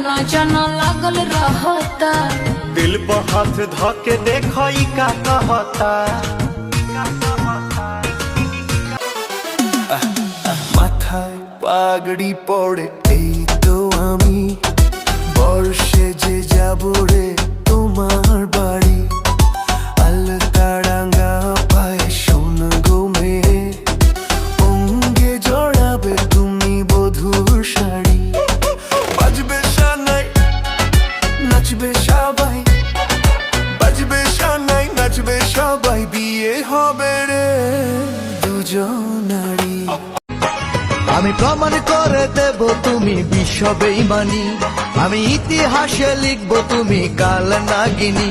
न जाना लागल रहता। दिल पर हाथ धके देखो ई का कहता। মাথায় পাগড়ি পড়ে এই তো আমি বর্ষে যে যাব রে তোমার বাড়ি। আলতাড়াঙ্গা পায়ে শোন গো মেয়ে, অঙ্গে জড়াবে তুমি বধুর শাড়ি। বাজবে শানাই নাচবে সবাই, বাজবে শানাই নাচবে সবাই, বিয়ে হবে রে দুজনারই। আমি প্রমাণ করে দেব তুমি বিশ্ব বেঈমানি, আমি ইতিহাসে লিখব তুমি কাল নাগিনী।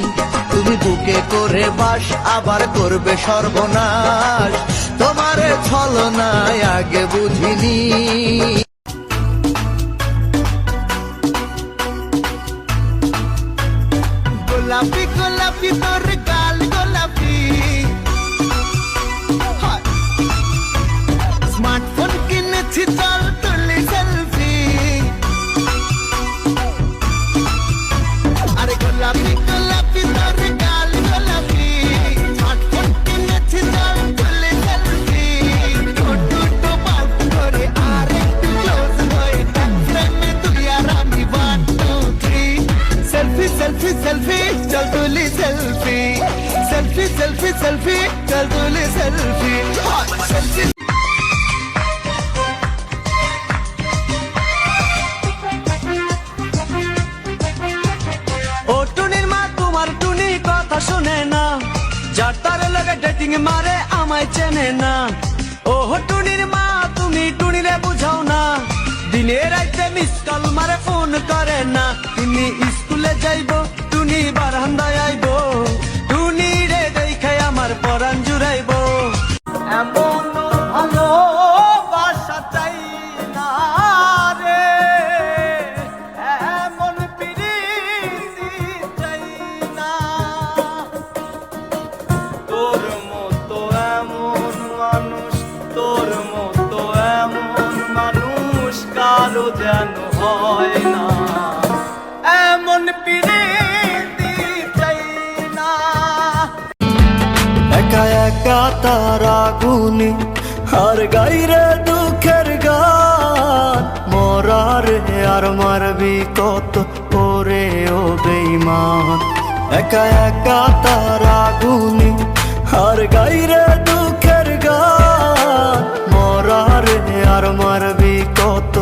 তুমি বুকে করে বাস আবার করবে সর্বনাশ, তোমারে ছলনায় আগে বুঝিনি। গোলাপি গোলাপি তোর গাল গোলাপি, স্মার্টফোন কিনেছি চল তুলি সেলফি। আরে গোলাপি গোলাপি তোর গাল গোলাপি, স্মার্টফোন কিনেছি চল তুলি সেলফি। ঠোঁটো পাল্ট করে আর একটু ক্লোজ হয়ে ফ্রেমে তুই আর আমি 1 2 3 সেলফি সেলফি সেলফি চল তুলি সেলফি। সেলফি সেলফি সেলফি চল তুলি সেলফি। সেলফি ও টুনির মা তোমার টুনি কথা শুনে না, যার তার লগে ডেটিং মারে আমায় চেনে না। ও টুনির মা তুমি টুনিরে বুঝাও না, দিনে রাইতে মিস কল মারে ফোন করে না। টুনি স্কুলে যাইব টুনি বারান্দায় আইব, টুনি রে দেখে আমার পরাণ জুড়াইব। এমন ভালো বাসা চাই না রে, এমন প্রীতি চাই না। তোর মতো এমন মানুষ, তোর মতো এমন মানুষ কারো যেন হয় না। এমন প্রীতি চাই না। একা একা তার আগুনে আর গাইরে দুঃখের গান, মরারে আর মারবি কত ওরে ও বেঈমান। একা একা তার আগুনে আর গাইরে দুঃখের গান, মরারে আর মারবি কত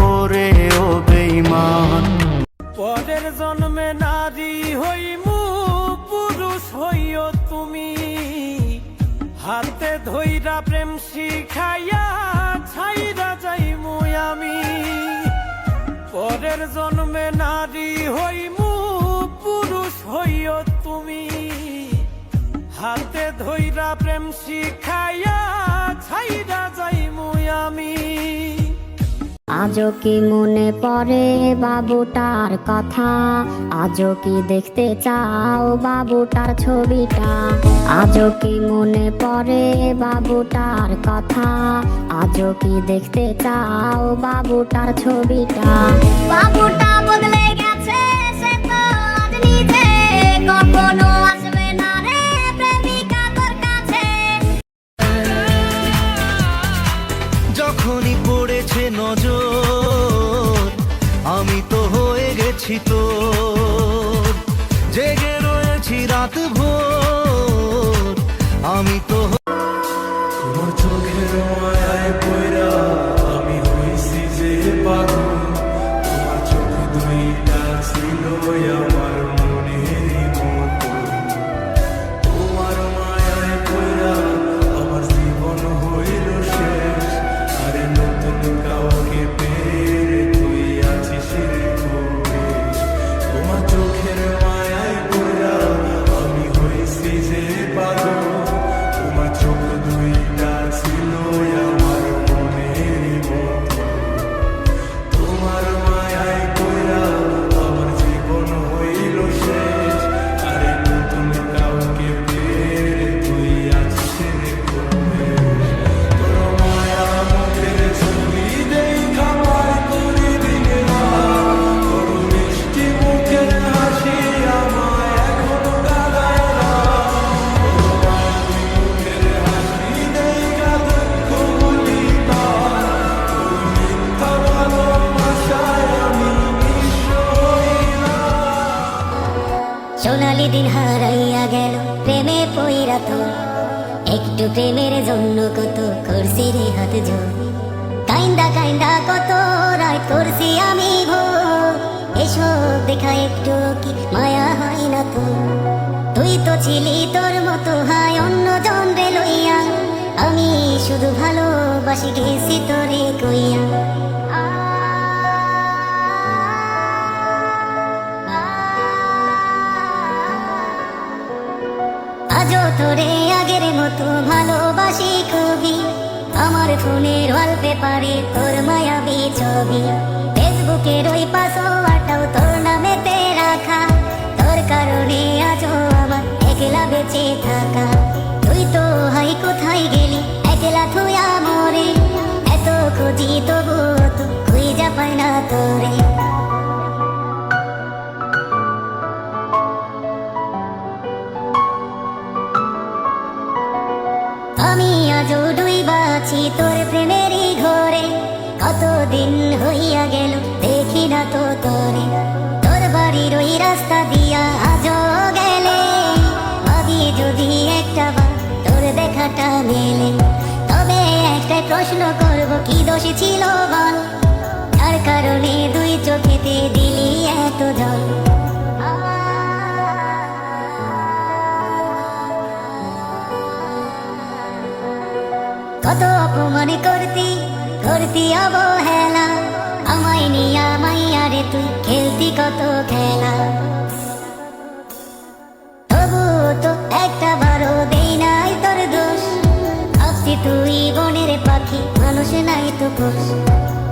ওরে ও বেঈমান। পরের জন্মে নারী হইমু পুরুষ হইও তুমি, হাতে ধইরা প্রেম শিখাইয়া ছাইরা যাইমু আমি। পরের জন্মে নারী হইমু পুরুষ হইও তুমি, হাতে ধইরা প্রেম শিখাইয়া ছাইরা যাইমু আমি। আজও কি মনে পড়ে বাবুটার কথা, আজও কি দেখতে চাও বাবুটার ছবিটা। আজও কি মনে পড়ে বাবুটার কথা, আজও কি দেখতে চাও বাবুটার ছবিটা। বাবুটা বদলে গেছে সে তো আজ নিজে, কখনো আসবে না রে প্রেমিকা তোর কাছে। যখনই পড়েছে নজর আমি তো হয়ে গেছি তোর, জেগে রয়েছি রাত ভোর আমি তো। তোমার চোখের মায়ায় পয়রা আমি হইছি যে পাগল, তোমার চোখ দুইটা ছিল আমার মনের মতো। তোমার মায়ায় পয়রা আমার জীবন হইল শেষ, আরে নতুন কাউকে পেয়ে তুই আছিস রে বেশ। তোমার চোখের মায়ায় পয়রা আমি হইছি যে পাগল, তোমার চোখ দুইটা ছিল আমার মনে। দিন হারাইয়া গেল প্রেমে পইরা তোর, একটু প্রেমের জন্য কত করছি রে হাত জোর, কাইন্দা কাইন্দা কত রাত করছি আমি ভোর, এসব দেখা একটু কি মায়া হয় না তোর? তুই তো ছিলি তোর মতো হায় অন্য জন রে লইয়া, আমি শুধু ভালোবাসি গেছি তোরে কইয়া। আজও তোরে আগের মতো ভালোবাসি খুবই, আমার ফোনের ওয়ালপেপারে তোর মায়াবী ছবি, ফেসবুকের ওই পাসওয়ার্ডটাও তোর নামেতে রাখা, তোর কারণে আজও আমার একলা বেঁচে থাকা। তুই তো হাই কোথায় গেলি একলা থুয়া মরে, এত খুঁজি তবু তো খুঁজা পাই না তোরে। আমি আজও ডুইবা আছি তোর প্রেমেরই ঘরে, কতদিন হইয়া গেল দেখি না তো তোরে, তোর বাড়ির ওই রাস্তা দিয়া আজও গেলে, ভাবি যদি একটা বার তোর দেখাটা মেলে, তবে একটাই প্রশ্ন করব কি দোষ ছিল বল, যার কারণে দুই চোখেতে দিলি এত জল। কত অপমান করতি করতি অবহেলা, আমায় নিয়া মাইয়ারে তুই খেলতি কত খেলা, তবু তো একটা বারো দেই নাই তোর দোষ, ভাবছি তুই বনের পাখি মানুষ নাই তো পোষ,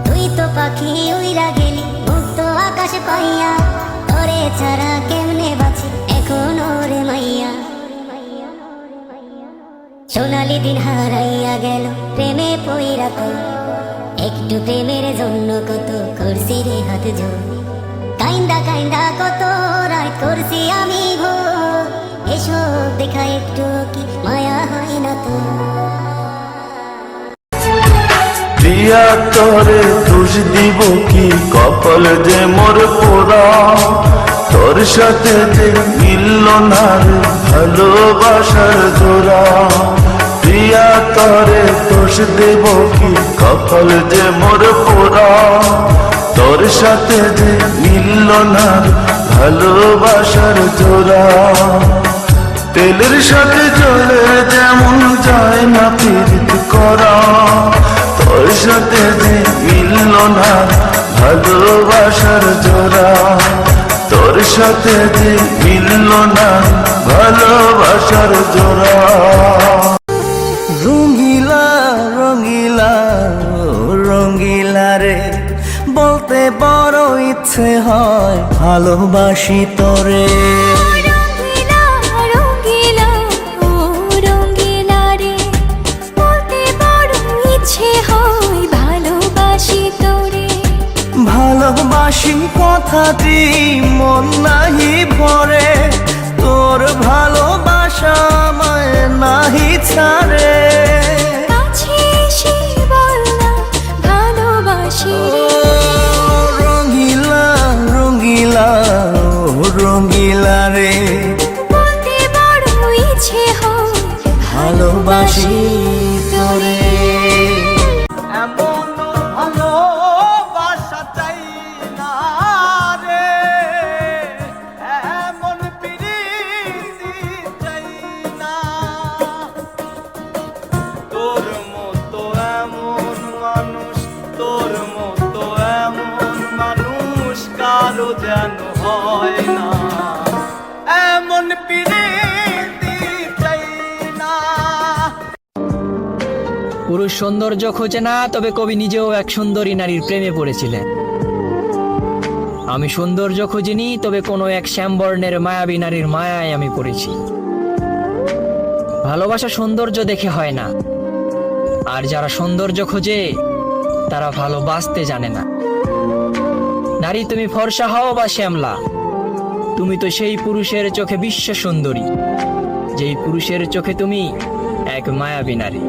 তুই তো পাখি উইরা গেলি মুক্ত আকাশ পাইয়া, তোরে ছাড়া কেমনে বাঁচি এখন ওরে মাইয়া। সোনালি দিন হারাইয়া গেল প্রেমে পইরা তোর, একটু প্রেমের জন্য কত করছি রে হাত জোর, কাইন্দা কাইন্দা কত রাত করছি আমি ভোর, এসব দেখা একটু কি মায়া হয় না তোর? প্রিয়া তরে দোষ দিব কি, কপাল যে মোর পোড়া, তোর সাথে যে মিলল না রে ভালোবাসার জোড়া। প্রিয়া তরে দোষ দেব কি, কপাল যে মোর পোড়া, তোর সাথে যে মিলল না রে ভালোবাসার জোড়া। তেলের সাথে জলের যেমন যায় না পীড়িত করা, তোর সাথে যে মিলল না ভালোবাসার জোড়া, তোর সাথে যে মিলল না ভালোবাসার জোড়া। রঙ্গিলা রঙ্গিলা রঙ্গিলা রে, বলতে বড় ইচ্ছে হয় ভালোবাসি তোরে। রঙ্গিলা রঙ্গিলা ও রঙ্গিলা রে, বলতে বড় ইচ্ছে হয় ভালোবাসি তোরে। ভালোবাসি কথাটি মন নাহি ভরে, তোর ভালোবাসা আমায় নাহি ছাড়ে। কাছে এসে বল না ভালোবাসি রে। রঙ্গিলা রঙ্গিলা রঙ্গিলা রে, বলতে বড় ইচ্ছে হয় ভালোবাসি তোরে। এমন ভালোবাসা চাই না রে, এমন প্রীতি চাই না, তোর মতো এমন মানুষ, তোর মতো এমন মানুষ কারো যেন হয় না, এমন প্রীতি চাই না। পুরুষ সৌন্দর্য খোঁজে না, তবে কবি নিজেও এক সুন্দরী নারীর প্রেমে পড়েছিলেন। আমি সৌন্দর্য খুঁজিনি, তবে কোনো এক শ্যামবর্ণের মায়াবী নারীর মায়ায় আমি পড়েছি। ভালোবাসা সৌন্দর্য দেখে হয় না, আর যারা সৌন্দর্য খোঁজে তারা ভালোবাসতে জানে না। নারী তুমি ফর্সা হও বা শ্যামলা, তুমি তো সেই পুরুষের চোখে বিশ্ব সুন্দরী, যেই পুরুষের চোখে তুমি এক মায়াবী নারী।